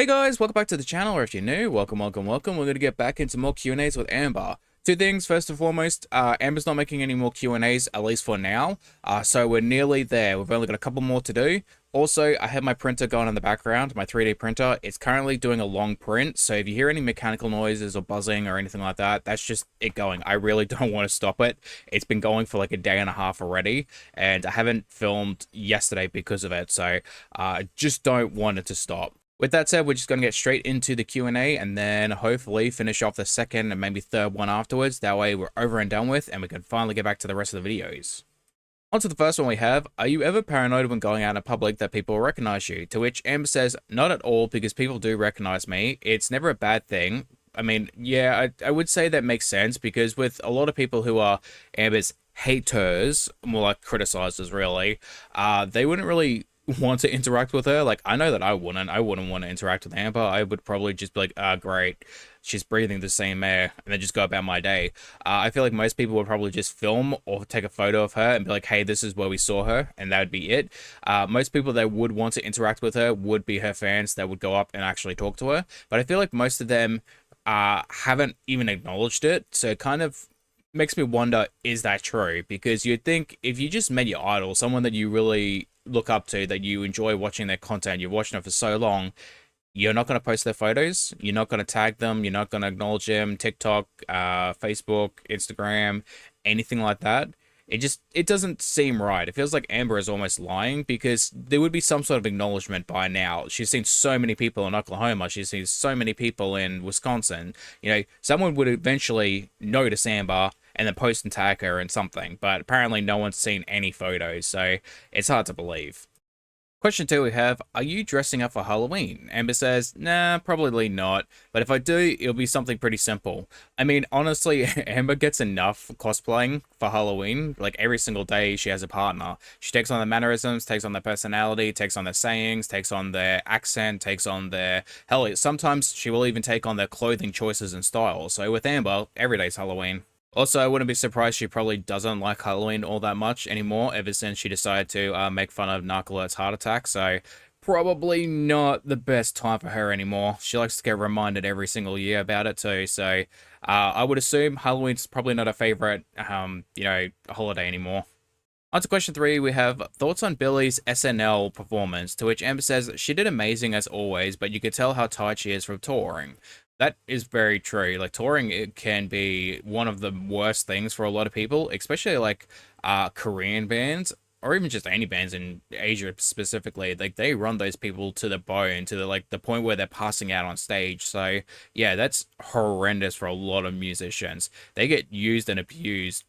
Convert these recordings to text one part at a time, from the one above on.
Hey guys, welcome back to the channel, or if you're new, welcome. We're going to get back into more Q&As with Amber. Two things, first and foremost, Amber's not making any more Q&As, at least for now, so we're nearly there. We've only got a couple more to do. Also, I have my printer going in the background, my 3D printer. It's currently doing a long print, so if you hear any mechanical noises or buzzing or anything like that, that's just it going. I really don't want to stop it. It's been going for like a day and a half already, and I haven't filmed yesterday because of it, so I just don't want it to stop. With that said, we're just going to get straight into the Q&A and then hopefully finish off the second and maybe third one afterwards. That way we're over and done with and we can finally get back to the rest of the videos. On to the first one we have. Are you ever paranoid when going out in public that people will recognize you? To which Amber says, not at all, because people do recognize me. It's never a bad thing. I mean, yeah, I would say that makes sense because with a lot of people who are Amber's haters, more like criticizers really, they wouldn't really want to interact with her. Like, I know that I wouldn't want to interact with Amber. I would probably just be like, great, she's breathing the same air, and then just go about my day. I feel like most people would probably just film or take a photo of her and be like, hey, this is where we saw her, and that would be it. Most people that would want to interact with her would be her fans that would go up and actually talk to her, but I feel like most of them haven't even acknowledged it, so it kind of makes me wonder, is that true? Because you'd think if you just met your idol, someone that you really look up to, that you enjoy watching their content, you're watching it for so long, you're not going to post their photos, you're not going to tag them, you're not going to acknowledge them, TikTok, Facebook, Instagram, anything like that. It doesn't seem right. It feels like Amber is almost lying because there would be some sort of acknowledgement by now. She's seen so many people in Oklahoma. She's seen so many people in Wisconsin. You know, someone would eventually notice Amber and then post and tag her in something. But apparently no one's seen any photos, so it's hard to believe. Question 2 we have, are you dressing up for Halloween? Amber says, nah, probably not, but if I do, it'll be something pretty simple. I mean, honestly, Amber gets enough cosplaying for Halloween. Like, every single day she has a partner. She takes on their mannerisms, takes on their personality, takes on their sayings, takes on their accent, takes on their... Hell, sometimes she will even take on their clothing choices and style. So with Amber, every day's Halloween. Also, I wouldn't be surprised she probably doesn't like Halloween all that much anymore ever since she decided to make fun of Narcolep's heart attack, so probably not the best time for her anymore. She likes to get reminded every single year about it too, so I would assume Halloween's probably not a favorite, holiday anymore. On to question 3, we have thoughts on Billy's SNL performance, to which Amber says she did amazing as always, but you could tell how tired she is from touring. That is very true. Like, touring, it can be one of the worst things for a lot of people, especially like Korean bands or even just any bands in Asia specifically. Like, they run those people to the bone, to the point where they're passing out on stage. So yeah, that's horrendous for a lot of musicians. They get used and abused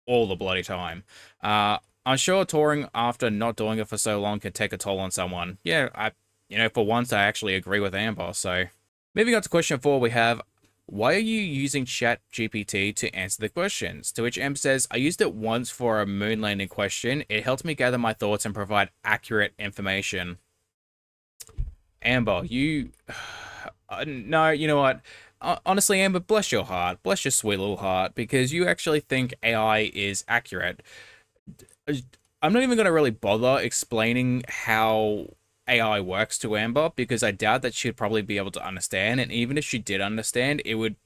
all the bloody time. I'm sure touring after not doing it for so long can take a toll on someone. Yeah, for once I actually agree with Amber, so... Moving on to question 4, we have, why are you using ChatGPT to answer the questions? To which Em says, I used it once for a moon landing question. It helped me gather my thoughts and provide accurate information. Amber, you... no, you know what? Honestly, Amber, bless your heart. Bless your sweet little heart, because you actually think AI is accurate. I'm not even going to really bother explaining how AI works to Amber, because I doubt that she'd probably be able to understand, and even if she did understand, it would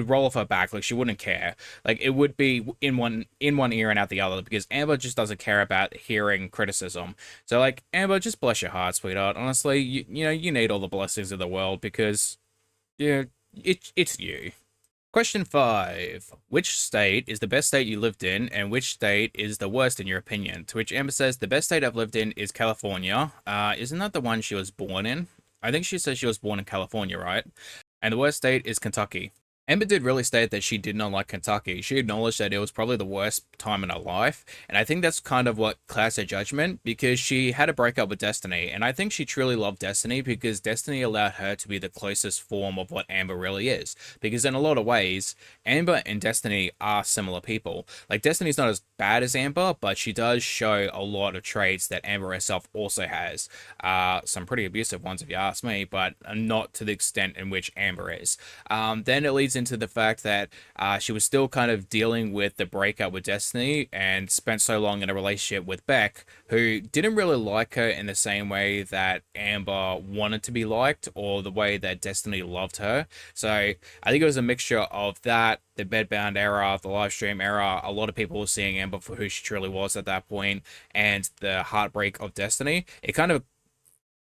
roll off her back. Like, she wouldn't care. Like, it would be in one ear and out the other, because Amber just doesn't care about hearing criticism. So, like, Amber, just bless your heart, sweetheart. Honestly, you need all the blessings of the world, because it's you. Question 5. Which state is the best state you lived in, and which state is the worst in your opinion? To which Amber says, the best state I've lived in is California. Isn't that the one she was born in? I think she says she was born in California, right? And the worst state is Kentucky. Amber did really state that she did not like Kentucky. She acknowledged that it was probably the worst time in her life, and I think that's kind of what clouds her judgment, because she had a breakup with Destiny, and I think she truly loved Destiny because Destiny allowed her to be the closest form of what Amber really is, because in a lot of ways, Amber and Destiny are similar people. Like, Destiny's not as bad as Amber, but she does show a lot of traits that Amber herself also has. Some pretty abusive ones, if you ask me, but not to the extent in which Amber is. Then it leads into the fact that she was still kind of dealing with the breakup with Destiny and spent so long in a relationship with Beck, who didn't really like her in the same way that Amber wanted to be liked or the way that Destiny loved her. So I think it was a mixture of that, the bedbound era, the live stream era. A lot of people were seeing Amber for who she truly was at that point, and the heartbreak of Destiny. It kind of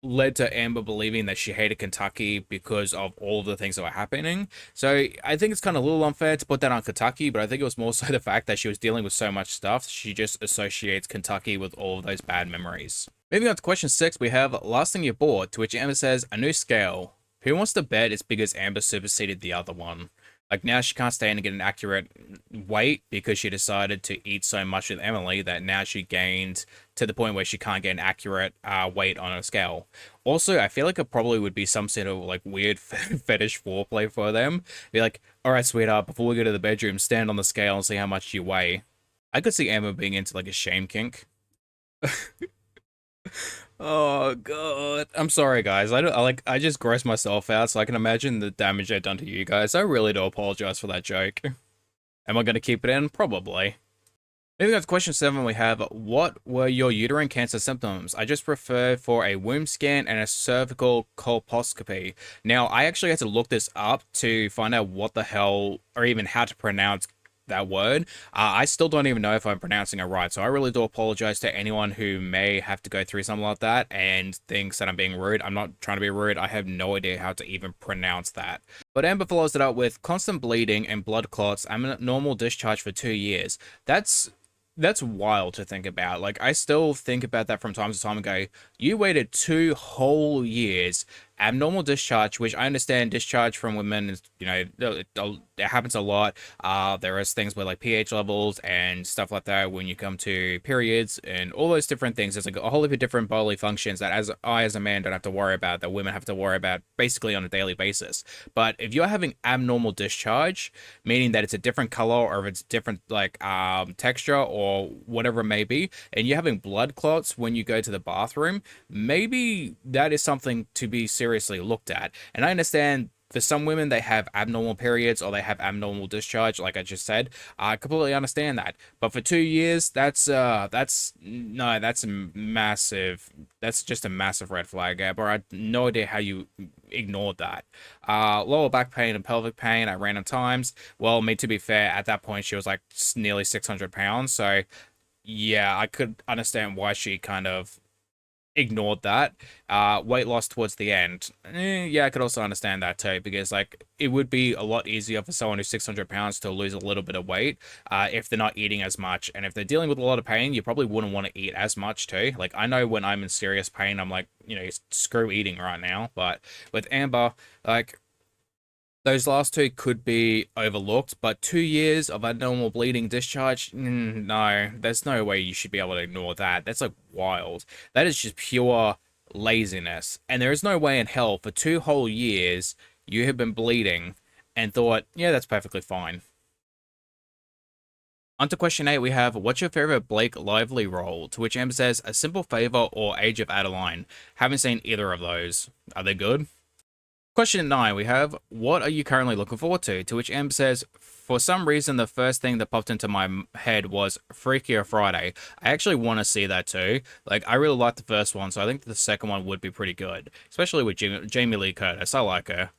led to Amber believing that she hated Kentucky because of all of the things that were happening. So I think it's kind of a little unfair to put that on Kentucky, but I think it was more so the fact that she was dealing with so much stuff. She just associates Kentucky with all of those bad memories. Moving on to question 6, we have last thing you bought, to which Amber says, a new scale. Who wants to bet it's because Amber superseded the other one? Like, now she can't stand to get an accurate weight because she decided to eat so much with Emily that now she gained to the point where she can't get an accurate weight on a scale. Also, I feel like it probably would be some sort of like weird fetish foreplay for them. Be like, all right, sweetheart, before we go to the bedroom, stand on the scale and see how much you weigh. I could see Amber being into like a shame kink. Oh god. I'm sorry guys. I just grossed myself out so I can imagine the damage I've done to you guys. I really do apologize for that joke. Am I gonna keep it in? Probably. Moving on to question 7, we have, what were your uterine cancer symptoms? I just prefer for a womb scan and a cervical colposcopy. Now, I actually had to look this up to find out what the hell, or even how to pronounce that word. I still don't even know if I'm pronouncing it right, so I really do apologize to anyone who may have to go through something like that and thinks that I'm being rude. I'm not trying to be rude. I have no idea how to even pronounce that. But Amber follows it up with constant bleeding and blood clots and normal discharge for 2 years. That's wild to think about. Like, I still think about that from time to time and go, you waited 2 whole years, abnormal discharge, which I understand discharge from women is, it happens a lot. There is things with like pH levels and stuff like that when you come to periods and all those different things. There's like a whole heap of different bodily functions that as a man don't have to worry about, that women have to worry about basically on a daily basis. But if you're having abnormal discharge, meaning that it's a different color or if it's different like texture or whatever it may be, and you're having blood clots when you go to the bathroom, maybe that is something to be seriously looked at. And I understand for some women they have abnormal periods or they have abnormal discharge, like I just said. I completely understand that. But for 2 years, that's a massive, that's just a massive red flag, Amber. I had no idea how you ignored that. Lower back pain and pelvic pain at random times. Well, I mean, to be fair, at that point she was like nearly 600 pounds, so yeah, I could understand why she kind of ignored that. Weight loss towards the end. Yeah, I could also understand that too, because like it would be a lot easier for someone who's 600 pounds to lose a little bit of weight if they're not eating as much. And if they're dealing with a lot of pain, you probably wouldn't want to eat as much too. Like, I know when I'm in serious pain, I'm like, screw eating right now. But with Amber, like, those last 2 could be overlooked, but 2 years of abnormal bleeding discharge, no, there's no way you should be able to ignore that. That's like wild. That is just pure laziness. And there is no way in hell for 2 whole years you have been bleeding and thought, yeah, that's perfectly fine. On to question 8, we have, what's your favorite Blake Lively role? To which Amber says, A Simple Favor or Age of Adeline. Haven't seen either of those. Are they good? Question 9, we have, what are you currently looking forward to? To which Em says, for some reason, the first thing that popped into my head was Freakier Friday. I actually want to see that too. Like, I really like the first one, so I think the second one would be pretty good. Especially with Jamie Lee Curtis. I like her.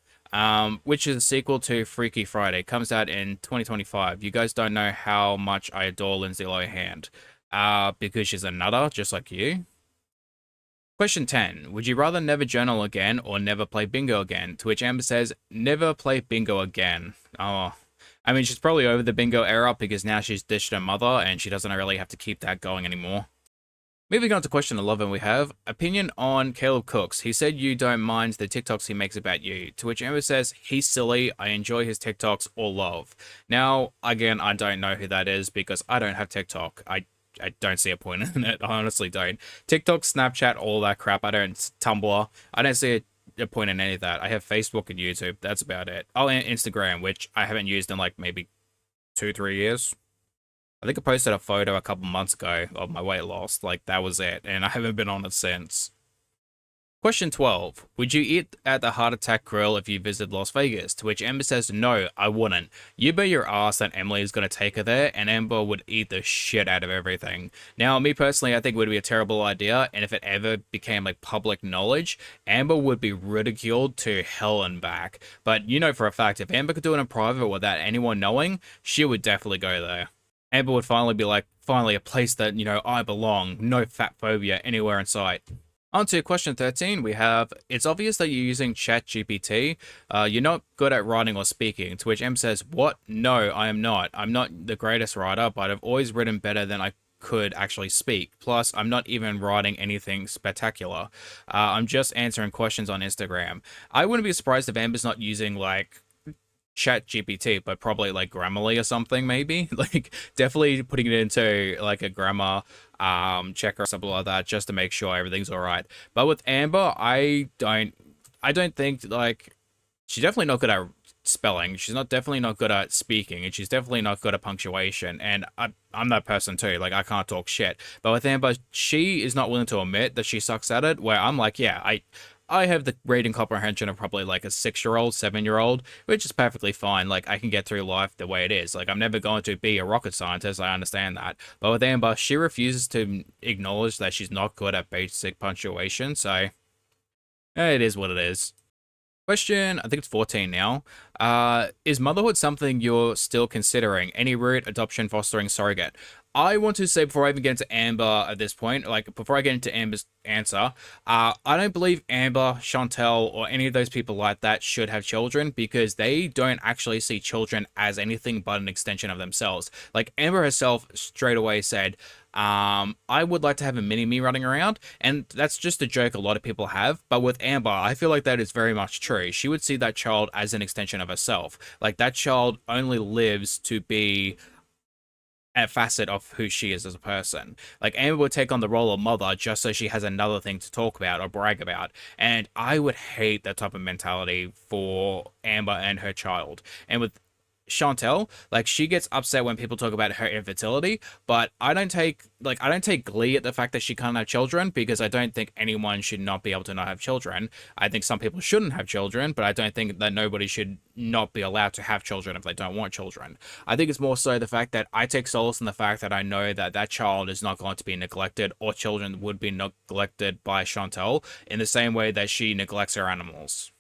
Which is a sequel to Freaky Friday. Comes out in 2025. You guys don't know how much I adore Lindsay Lohan. Because she's a nutter, just like you. Question 10. Would you rather never journal again or never play bingo again? To which Amber says, never play bingo again. Oh, I mean, she's probably over the bingo era because now she's ditched her mother and she doesn't really have to keep that going anymore. Moving on to question 11, we have, opinion on Caleb Cooks. He said you don't mind the TikToks he makes about you. To which Amber says, he's silly. I enjoy his TikToks or love. Now, again, I don't know who that is because I don't have TikTok. I don't see a point in it. I honestly don't. TikTok, Snapchat, all that crap. I don't. Tumblr. I don't see a point in any of that. I have Facebook and YouTube. That's about it. Oh, and Instagram, which I haven't used in like maybe 2-3 years. I think I posted a photo a couple months ago of my weight loss. Like, that was it. And I haven't been on it since. Question 12. Would you eat at the Heart Attack Grill if you visit Las Vegas? To which Amber says, no, I wouldn't. You bet your ass that Emily is going to take her there, and Amber would eat the shit out of everything. Now, me personally, I think it would be a terrible idea, and if it ever became like public knowledge, Amber would be ridiculed to hell and back. But you know for a fact, if Amber could do it in private without anyone knowing, she would definitely go there. Amber would finally be like, finally a place that, I belong. No fat phobia anywhere in sight. On to question 13, we have, it's obvious that you're using ChatGPT. You're not good at writing or speaking. To which M says, what? No, I am not. I'm not the greatest writer, but I've always written better than I could actually speak. Plus, I'm not even writing anything spectacular. I'm just answering questions on Instagram. I wouldn't be surprised if Amber's not using, like, Chat GPT, but probably like Grammarly or something, maybe. Like, definitely putting it into like a grammar checker or something like that, just to make sure everything's all right. But with Amber, I don't think, like, she's definitely not good at spelling. She's not definitely not good at speaking, and she's definitely not good at punctuation. And I'm that person too. Like, I can't talk shit. But with Amber, she is not willing to admit that she sucks at it. Where I'm like, yeah, I have the reading comprehension of probably like a 6-year-old, 7-year-old, which is perfectly fine. Like, I can get through life the way it is. Like, I'm never going to be a rocket scientist. I understand that. But with Amber, she refuses to acknowledge that she's not good at basic punctuation. So, it is what it is. Question, I think it's 14 now. Is motherhood something you're still considering? Any route, adoption, fostering, surrogate? I want to say before I even get into Amber at this point, like before I get into Amber's answer, I don't believe Amber, Chantel, or any of those people like that should have children because they don't actually see children as anything but an extension of themselves. Like, Amber herself straight away said, I would like to have a mini-me running around, and that's just a joke a lot of people have, but with Amber, I feel like that is very much true. She would see that child as an extension of herself. Like, that child only lives to be a facet of who she is as a person. Like, Amber would take on the role of mother just so she has another thing to talk about or brag about, and I would hate that type of mentality for Amber and her child. And with Chantel, like, she gets upset when people talk about her infertility, but I don't take glee at the fact that she can't have children, because I don't think anyone should not be able to not have children. I think some people shouldn't have children, but I don't think that nobody should not be allowed to have children if they don't want children. I think it's more so the fact that I take solace in the fact that I know that that child is not going to be neglected, or children would be neglected by Chantel in the same way that she neglects her animals.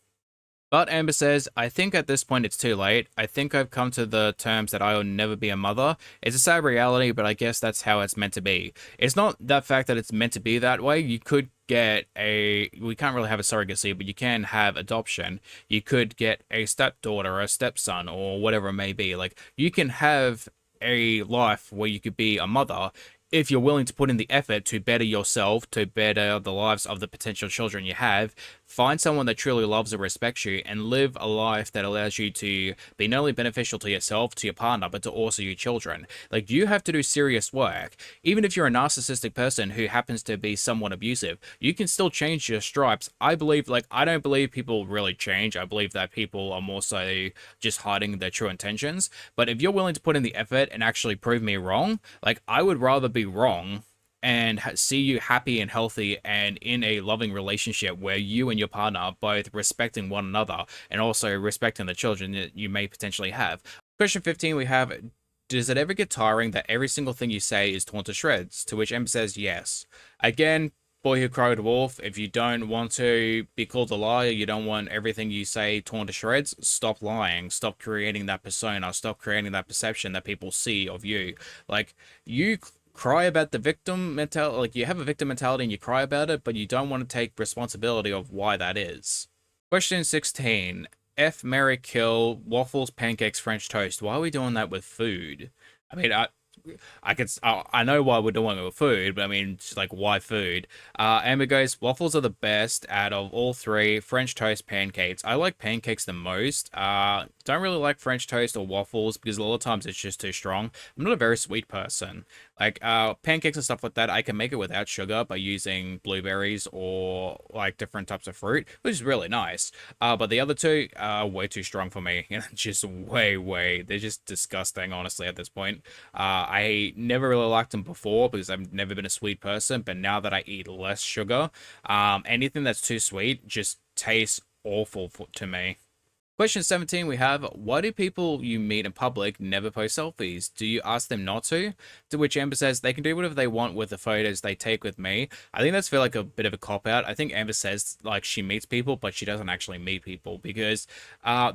But Amber says, I think at this point it's too late. I think I've come to the terms that I will never be a mother. It's a sad reality, but I guess that's how it's meant to be. It's not that fact that it's meant to be that way. You could we can't really have a surrogacy, but you can have adoption. You could get a stepdaughter or a stepson or whatever it may be. Like, you can have a life where you could be a mother if you're willing to put in the effort to better yourself, to better the lives of the potential children you have. Find someone that truly loves and respects you, and live a life that allows you to be not only beneficial to yourself, to your partner, but to also your children. Like, you have to do serious work. Even if you're a narcissistic person who happens to be somewhat abusive, you can still change your stripes. I don't believe people really change. I believe that people are more so just hiding their true intentions. But if you're willing to put in the effort and actually prove me wrong, like, I would rather be wrong and see you happy and healthy and in a loving relationship where you and your partner are both respecting one another and also respecting the children that you may potentially have. Question 15, we have, does it ever get tiring that every single thing you say is torn to shreds? To which Em says yes. Again, boy who cried wolf, if you don't want to be called a liar, you don't want everything you say torn to shreds, stop lying. Stop creating that persona. Stop creating that perception that people see of you. Like, you cry about the victim mentality, like, you have a victim mentality and you cry about it, but you don't want to take responsibility of why that is. Question 16. F, marry, kill, waffles, pancakes, French toast. Why are we doing that with food? I mean, I know why we're doing it with food, but I mean, just like, why food? Amber goes, waffles are the best out of all three. French toast, pancakes. I like pancakes the most. Don't really like French toast or waffles because a lot of times it's just too strong. I'm not a very sweet person. Like pancakes and stuff like that, I can make it without sugar by using blueberries or like different types of fruit, which is really nice. But the other two are way too strong for me. Just way. They're just disgusting, honestly, at this point. I never really liked them before because I've never been a sweet person, but now that I eat less sugar, anything that's too sweet just tastes awful to me. Question 17 we have, why do people you meet in public never post selfies? Do you ask them not to? To which Amber says they can do whatever they want with the photos they take with me. I think that's feel like a bit of a cop out. I think Amber says like she meets people, but she doesn't actually meet people because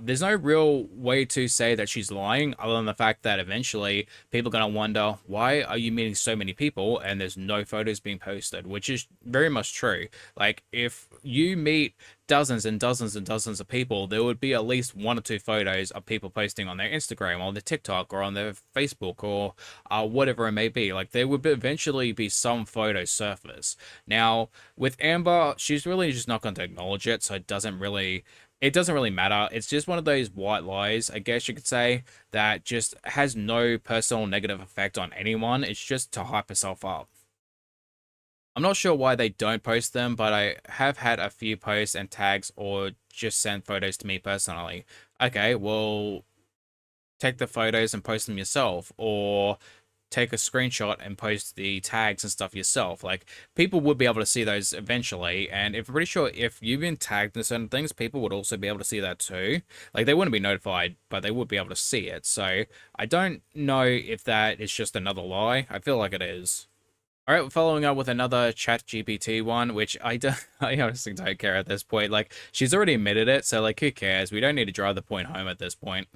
there's no real way to say that she's lying other than the fact that eventually people are going to wonder, why are you meeting so many people and there's no photos being posted, which is very much true. Like if you meet dozens and dozens and dozens of people, there would be at least one or two photos of people posting on their Instagram or their TikTok or on their Facebook or whatever it may be. Like there would eventually be some photos surface. Now with Amber, she's really just not going to acknowledge it, so it doesn't really matter. It's just one of those white lies, I guess you could say, that just has no personal negative effect on anyone. It's just to hype herself up. I'm not sure why they don't post them, but I have had a few posts and tags or just send photos to me personally. Okay, well, take the photos and post them yourself, or take a screenshot and post the tags and stuff yourself. Like, people would be able to see those eventually, and if I'm pretty sure if you've been tagged in certain things, people would also be able to see that too. Like, they wouldn't be notified, but they would be able to see it. So, I don't know if that is just another lie. I feel like it is. All right, following up with another Chat GPT one, which I honestly don't care at this point. Like, she's already admitted it, so like, who cares? We don't need to drive the point home at this point.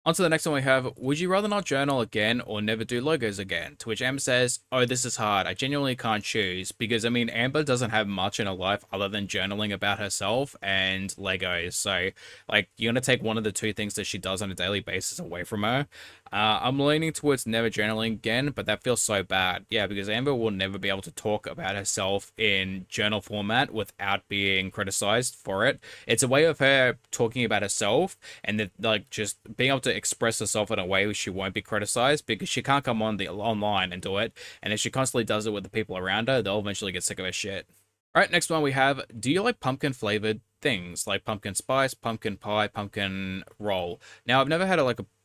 On to the next one we have, would you rather not journal again or never do logos again? To which Amber says, oh, this is hard. I genuinely can't choose because, I mean, Amber doesn't have much in her life other than journaling about herself and Legos. So, like, you're going to take one of the two things that she does on a daily basis away from her. I'm leaning towards never journaling again, but that feels so bad. Yeah, because Amber will never be able to talk about herself in journal format without being criticized for it. It's a way of her talking about herself and that, like, just being able to express herself in a way where she won't be criticized because she can't come on the online and do it. And if she constantly does it with the people around her, they'll eventually get sick of her shit. All right, next one we have, do you like pumpkin flavored things like pumpkin spice, pumpkin pie, pumpkin roll? Now, I've never had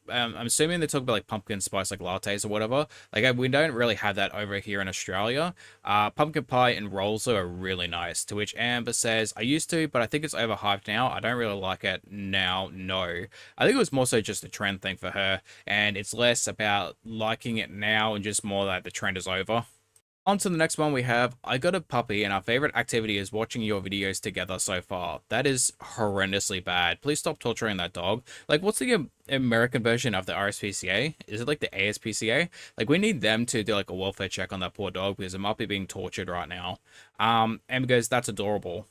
I'm assuming they talk about like pumpkin spice like lattes or whatever. Like we don't really have that over here in Australia. Pumpkin pie and rolls are really nice. To which Amber says, I used to, but I think it's overhyped now. I don't really like it now. No, I think it was more so just a trend thing for her, and it's less about liking it now and just more that the trend is over. On to the next one we have, I got a puppy and our favorite activity is watching your videos together so far. That is horrendously bad. Please stop torturing that dog. Like, what's the American version of the RSPCA? Is it like the ASPCA? Like, we need them to do like a welfare check on that poor dog because it might be being tortured right now. And because that's adorable.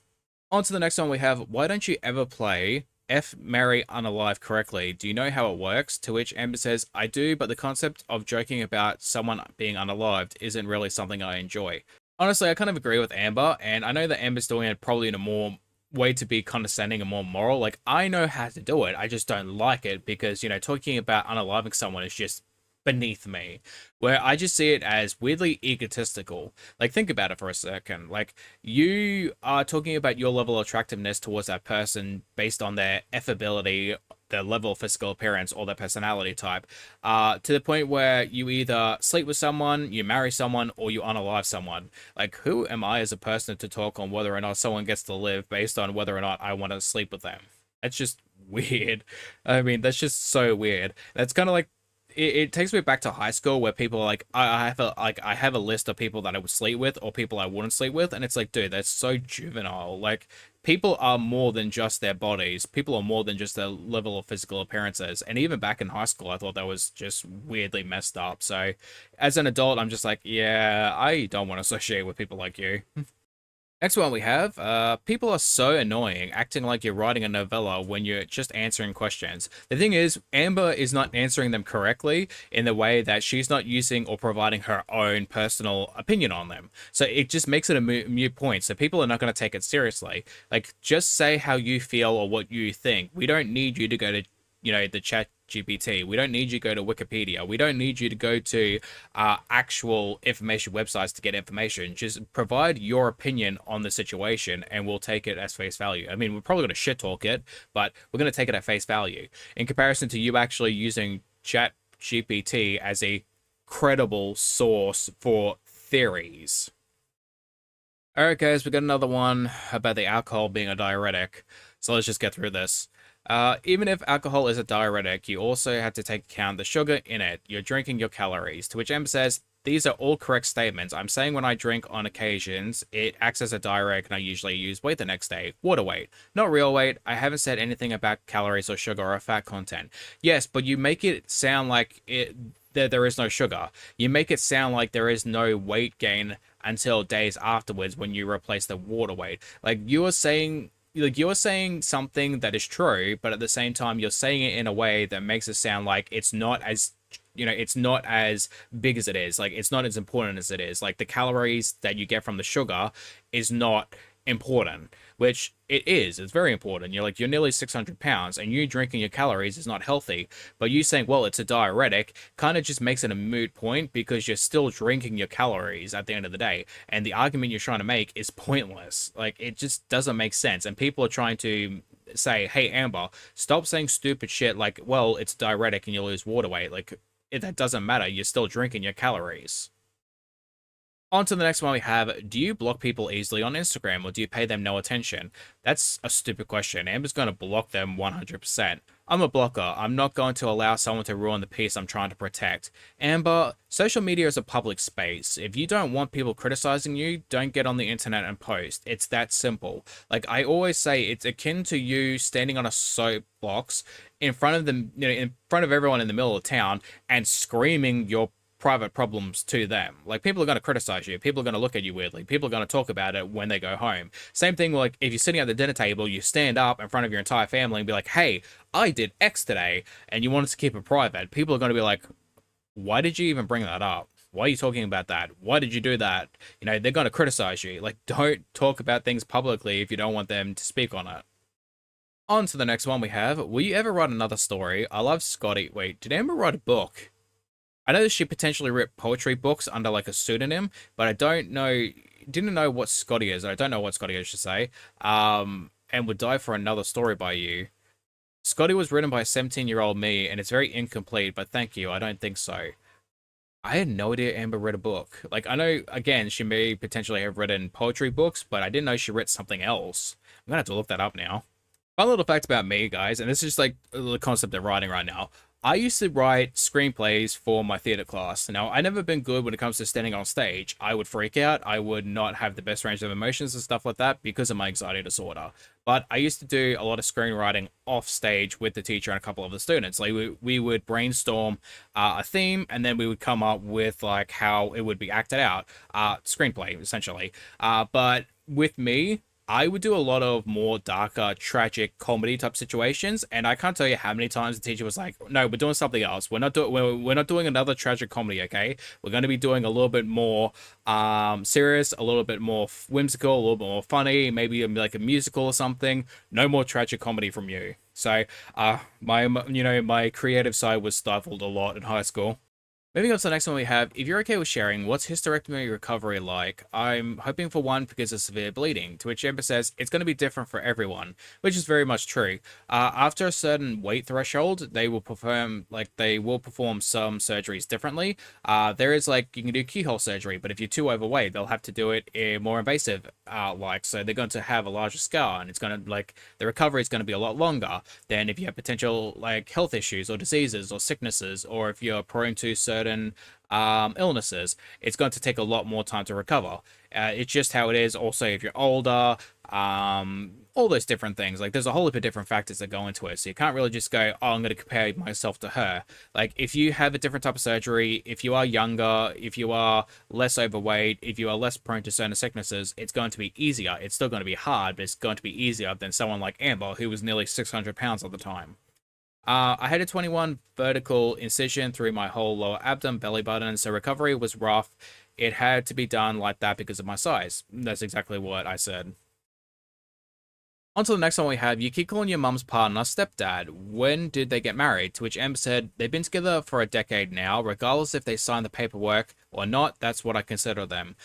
On to the next one we have, why don't you ever play F Marry Unalive correctly? Do you know how it works? To which Amber says, I do, but the concept of joking about someone being unalived isn't really something I enjoy. Honestly, I kind of agree with Amber, and I know that Amber's doing it probably in a more way to be condescending and more moral. Like, I know how to do it, I just don't like it because, you know, talking about unaliving someone is just beneath me, where I just see it as weirdly egotistical. Like, think about it for a second. Like, you are talking about your level of attractiveness towards that person based on their affability, their level of physical appearance, or their personality type, to the point where you either sleep with someone, you marry someone, or you unalive someone. Like, who am I as a person to talk on whether or not someone gets to live based on whether or not I want to sleep with them? That's just weird. I mean, that's just so weird. That's kind of like, it takes me back to high school where people are like, I have a list of people that I would sleep with or people I wouldn't sleep with, and it's like, dude, that's so juvenile. Like, people are more than just their bodies. People are more than just their level of physical appearances. And even back in high school, I thought that was just weirdly messed up. So, as an adult, I'm just like, yeah, I don't want to associate with people like you. Next one we have, people are so annoying, acting like you're writing a novella when you're just answering questions. The thing is, Amber is not answering them correctly in the way that she's not using or providing her own personal opinion on them. So it just makes it a mute point, so people are not going to take it seriously. Like, just say how you feel or what you think. We don't need you to go to the chat GPT. We don't need you to go to Wikipedia. We don't need you to go to actual information websites to get information. Just provide your opinion on the situation and we'll take it as face value. I mean, we're probably going to shit talk it, but we're going to take it at face value in comparison to you actually using chat GPT as a credible source for theories. Alright guys, we got another one about the alcohol being a diuretic, so let's just get through this. Even if alcohol is a diuretic, you also have to take account the sugar in it. You're drinking your calories, to which Amber says, these are all correct statements. I'm saying when I drink on occasions, it acts as a diuretic and I usually use weight the next day. Water weight, not real weight. I haven't said anything about calories or sugar or fat content. Yes, but you make it sound like there is no sugar. You make it sound like there is no weight gain until days afterwards when you replace the water weight. Like you're saying something that is true, but at the same time you're saying it in a way that makes it sound like it's not as it's not as big as it is. Like it's not as important as it is. Like the calories that you get from the sugar is not important, which it is. It's very important. You're nearly 600 pounds and you drinking your calories is not healthy, but you saying, well, it's a diuretic kind of just makes it a moot point because you're still drinking your calories at the end of the day, and the argument you're trying to make is pointless. Like it just doesn't make sense, and people are trying to say, hey Amber, stop saying stupid shit like, well, it's diuretic and you lose water weight. Like that doesn't matter. You're still drinking your calories. On to the next one we have, do you block people easily on Instagram or do you pay them no attention? That's a stupid question. Amber's going to block them 100%. I'm a blocker. I'm not going to allow someone to ruin the peace I'm trying to protect. Amber, social media is a public space. If you don't want people criticizing you, don't get on the internet and post. It's that simple. Like I always say, it's akin to you standing on a soapbox in front of them, in front of everyone in the middle of town and screaming your private problems to them. Like people are going to criticize you, people are going to look at you weirdly, people are going to talk about it when they go home. Same thing, like if you're sitting at the dinner table, you stand up in front of your entire family and be like, hey, I did X today, and you wanted to keep it private. People are going to be like, why did you even bring that up? Why are you talking about that? Why did you do that? They're going to criticize you. Like, don't talk about things publicly if you don't want them to speak on it. On to the next one we have, will you ever write another story? I love Scotty. Wait, did Amber write a book? I know she potentially wrote poetry books under like a pseudonym, but I didn't know what Scotty is. I don't know what Scotty is, to say. And would die for another story by you. Scotty was written by a 17-year-old me, and it's very incomplete, but thank you. I don't think so. I had no idea Amber read a book. Like, I know, again, she may potentially have written poetry books, but I didn't know she wrote something else. I'm gonna have to look that up now. Fun little fact about me, guys, and this is just like the concept of writing right now. I used to write screenplays for my theater class. Now, I never been good when it comes to standing on stage. I would freak out. I would not have the best range of emotions and stuff like that because of my anxiety disorder. But I used to do a lot of screenwriting off stage with the teacher and a couple of the students. Like we would brainstorm a theme, and then we would come up with like how it would be acted out. Screenplay, essentially. But with me, I would do a lot of more darker, tragic comedy type situations, and I can't tell you how many times the teacher was like, "No, we're doing something else. We're not doing another tragic comedy. Okay, we're going to be doing a little bit more serious, a little bit more whimsical, a little bit more funny, maybe like a musical or something. No more tragic comedy from you." So, my creative side was stifled a lot in high school. Moving on to the next one we have, if you're okay with sharing, what's hysterectomy recovery like? I'm hoping for one because of severe bleeding, to which Amber says it's going to be different for everyone, which is very much true. After a certain weight threshold, they will perform some surgeries differently. There is you can do keyhole surgery, but if you're too overweight, they'll have to do it more invasive, so they're going to have a larger scar, and it's going to the recovery is going to be a lot longer than if you have potential health issues or diseases or sicknesses, or if you're prone to certain illnesses. It's going to take a lot more time to recover. It's just how it is. Also, if you're older, all those different things. There's a whole heap of different factors that go into it. So you can't really just go, oh, I'm going to compare myself to her. If you have a different type of surgery, if you are younger, if you are less overweight, if you are less prone to certain sicknesses, it's going to be easier. It's still going to be hard, but it's going to be easier than someone like Amber, who was nearly 600 pounds at the time. I had a 21 vertical incision through my whole lower abdomen, belly button, so recovery was rough. It had to be done like that because of my size. That's exactly what I said. On to the next one we have. You keep calling your mum's partner stepdad. When did they get married? To which Amber said, they've been together for a decade now. Regardless if they signed the paperwork or not, that's what I consider them.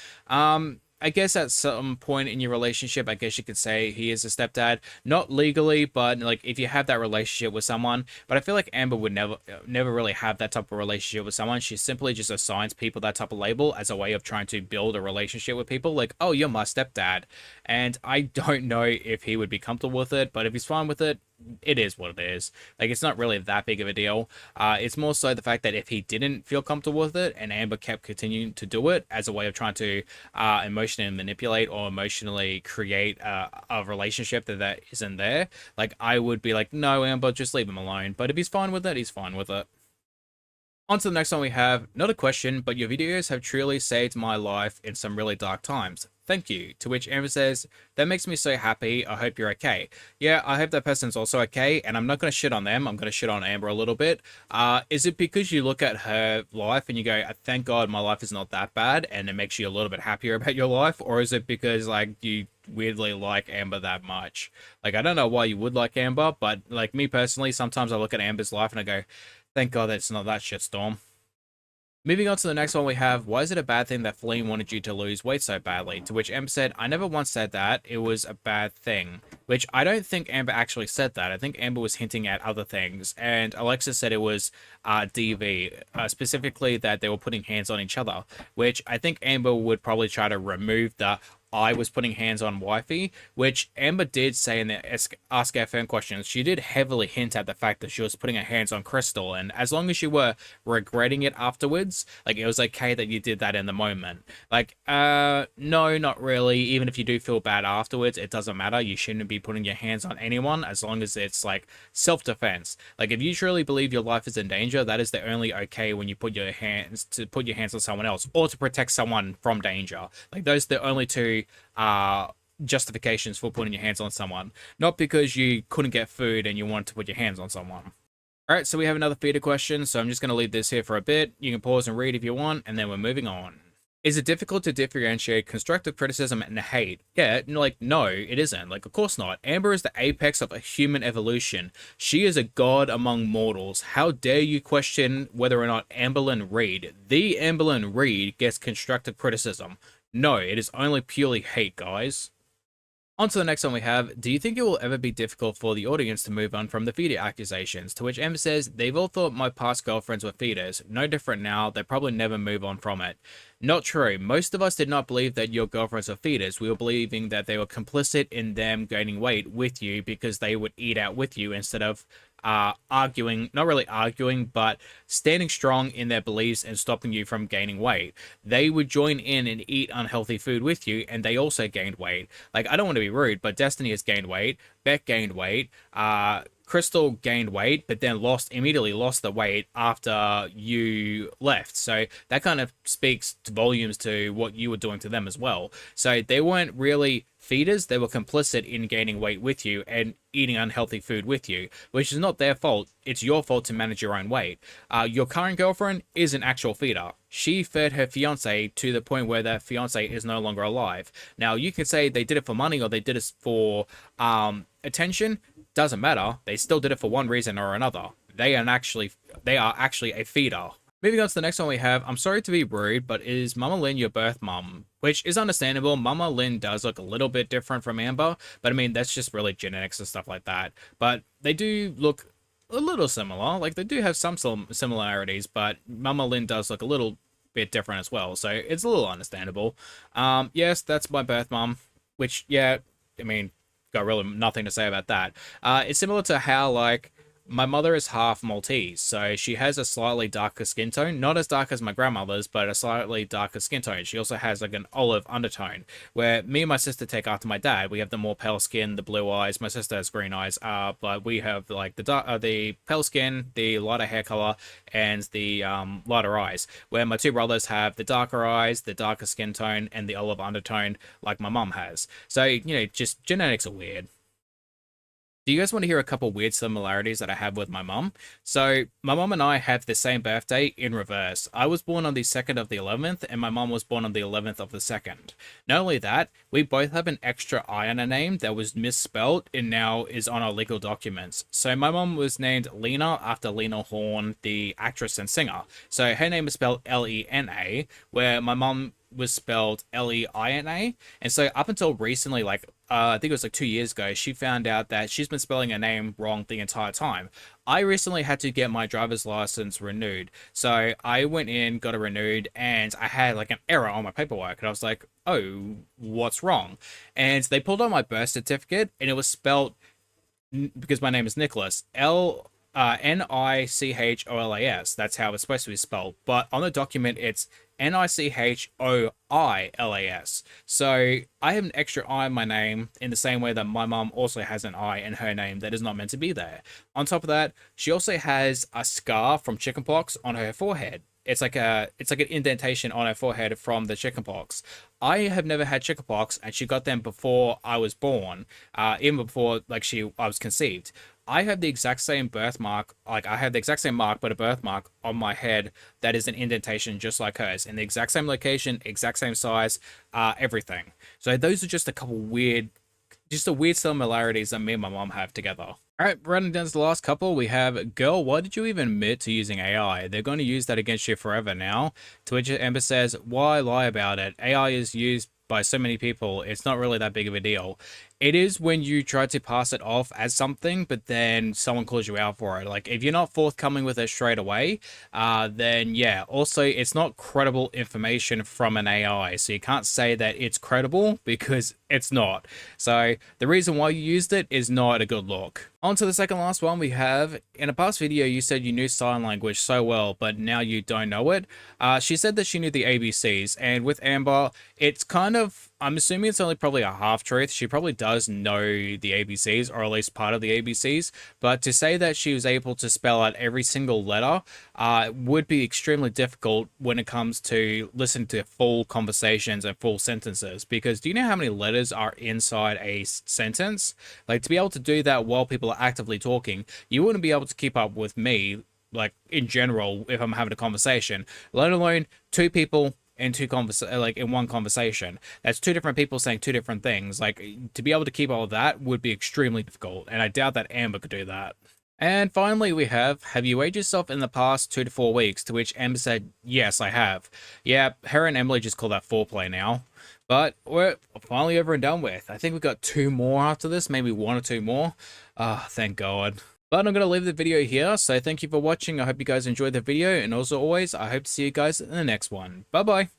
I guess at some point in your relationship, I guess you could say he is a stepdad. Not legally, but like if you have that relationship with someone. But I feel like Amber would never really have that type of relationship with someone. She simply just assigns people that type of label as a way of trying to build a relationship with people. Like, oh, you're my stepdad. And I don't know if he would be comfortable with it, but if he's fine with it, it is what it is. Like, it's not really that big of a deal. It's more so the fact that if he didn't feel comfortable with it and Amber kept continuing to do it as a way of trying to emotionally manipulate or emotionally create a relationship that isn't there, like, I would be like, no, Amber, just leave him alone. But if he's fine with it, he's fine with it. On to the next one we have. Not a question, but your videos have truly saved my life in some really dark times. Thank you. To which Amber says, that makes me so happy. I hope you're okay. Yeah, I hope that person's also okay. And I'm not going to shit on them. I'm going to shit on Amber a little bit. Is it because you look at her life and you go, thank God my life is not that bad, and it makes you a little bit happier about your life? Or is it because, like, you weirdly like Amber that much? Like, I don't know why you would like Amber, but, like, me personally, sometimes I look at Amber's life and I go, thank God it's not that shitstorm. Moving on to the next one we have, why is it a bad thing that Feline wanted you to lose weight so badly? To which Amber said, I never once said that. It was a bad thing. Which I don't think Amber actually said that. I think Amber was hinting at other things. And Alexa said it was DV, specifically that they were putting hands on each other. Which I think Amber would probably try to remove the I was putting hands on wifey, which Amber did say in the Ask FM questions. She did heavily hint at the fact that she was putting her hands on Crystal, and as long as you were regretting it afterwards, like, it was okay that you did that in the moment. Like, no, not really. Even if you do feel bad afterwards, it doesn't matter. You shouldn't be putting your hands on anyone as long as it's like self-defense. Like, if you truly believe your life is in danger, that is the only okay when you put your hands on someone else or to protect someone from danger. Like, those are the only two justifications for putting your hands on someone, not because you couldn't get food and you wanted to put your hands on someone. All right, so we have another feeder question, so I'm just going to leave this here for a bit. You can pause and read if you want, and then we're moving on. Is it difficult to differentiate constructive criticism and hate? Yeah, like, no, it isn't. Like, of course not. Amber is the apex of a human evolution. She is a god among mortals. How dare you question whether or not Amberlynn Reid, the Amberlynn Reid, gets constructive criticism? No, it is only purely hate, guys. On to the next one we have. Do you think it will ever be difficult for the audience to move on from the feeder accusations? To which Emma says, they've all thought my past girlfriends were feeders. No different now. They probably never move on from it. Not true. Most of us did not believe that your girlfriends were feeders. We were believing that they were complicit in them gaining weight with you because they would eat out with you instead of arguing, not really arguing, but standing strong in their beliefs and stopping you from gaining weight. They would join in and eat unhealthy food with you, and they also gained weight. Like, I don't want to be rude, but Destiny has gained weight, Beck gained weight, Crystal gained weight, but then immediately lost the weight after you left. So that kind of speaks to volumes to what you were doing to them as well. So they weren't really feeders, they were complicit in gaining weight with you and eating unhealthy food with you, which is not their fault. It's your fault to manage your own weight. Your current girlfriend is an actual feeder. She fed her fiance to the point where that fiance is no longer alive. Now, you can say they did it for money or they did it for attention. Doesn't matter. They still did it for one reason or another. They are actually a feeder. Moving on to the next one we have. I'm sorry to be rude, but is Mama Lynn your birth mum? Which is understandable. Mama Lynn does look a little bit different from Amber, but I mean, that's just really genetics and stuff like that. But they do look a little similar. Like, they do have some similarities, but Mama Lynn does look a little bit different as well. So it's a little understandable. Yes, that's my birth mum, which, yeah, I mean, got really nothing to say about that. It's similar to how, like, my mother is half Maltese, so she has a slightly darker skin tone. Not as dark as my grandmother's, but a slightly darker skin tone. She also has, like, an olive undertone, where me and my sister take after my dad. We have the more pale skin, the blue eyes. My sister has green eyes, but we have, like, the pale skin, the lighter hair color, and the lighter eyes, where my two brothers have the darker eyes, the darker skin tone, and the olive undertone, like my mum has. So, you know, just genetics are weird. Do you guys want to hear a couple weird similarities that I have with my mum? So, my mum and I have the same birthday in reverse. I was born on the 2nd of the 11th, and my mum was born on the 11th of the 2nd. Not only that, we both have an extra I on our name that was misspelled and now is on our legal documents. So, my mum was named Lena after Lena Horne, the actress and singer. So, her name is spelled Lena, where my mum was spelled Leina. And so up until recently, like I think it was like 2 years ago, she found out that she's been spelling her name wrong the entire time. I recently had to get my driver's license renewed. So I went in, got it renewed, and I had like an error on my paperwork. And I was like, oh, what's wrong? And they pulled out my birth certificate and it was spelled, because my name is Nicholas, Nicholas. That's how it's supposed to be spelled. But on the document, it's Nichoilas. So I have an extra I in my name in the same way that my mom also has an I in her name that is not meant to be there. On top of that, she also has a scar from chickenpox on her forehead. It's like an indentation on her forehead from the chickenpox. I have never had chickenpox, and she got them before I was born, even before I was conceived. I have the exact same birthmark, like I have the exact same mark, but a birthmark on my head that is an indentation just like hers, in the exact same location, exact same size, everything. So those are just a couple weird, just the weird similarities that me and my mom have together. All right, running down to the last couple, we have Gurl. Why did you even admit to using AI? They're going to use that against you forever now. To which Amber says, why lie about it? AI is used by so many people. It's not really that big of a deal. It is when you try to pass it off as something, but then someone calls you out for it. Like, if you're not forthcoming with it straight away, then yeah. Also, it's not credible information from an AI, so you can't say that it's credible because it's not. So the reason why you used it is not a good look. On to the second last one we have. In a past video, you said you knew sign language so well, but now you don't know it. She said that she knew the ABCs, and with Amber, it's kind of, I'm assuming it's only probably a half truth. She probably does know the ABCs, or at least part of the ABCs, but to say that she was able to spell out every single letter would be extremely difficult when it comes to listen to full conversations and full sentences. Because do you know how many letters are inside a sentence? Like, to be able to do that while people are actively talking, you wouldn't be able to keep up with me, like in general, if I'm having a conversation, let alone two people in in one conversation. That's two different people saying two different things. Like, to be able to keep all of that would be extremely difficult, and I doubt that Amber could do that. And finally, we have you weighed yourself in the past 2 to 4 weeks? To which Amber said, yes, I have. Yeah, her and Emily just call that foreplay now. But we're finally over and done with. I think we've got two more after this, maybe one or two more. Ah, thank God. But I'm going to leave the video here, so thank you for watching. I hope you guys enjoyed the video, and also always, I hope to see you guys in the next one. Bye-bye.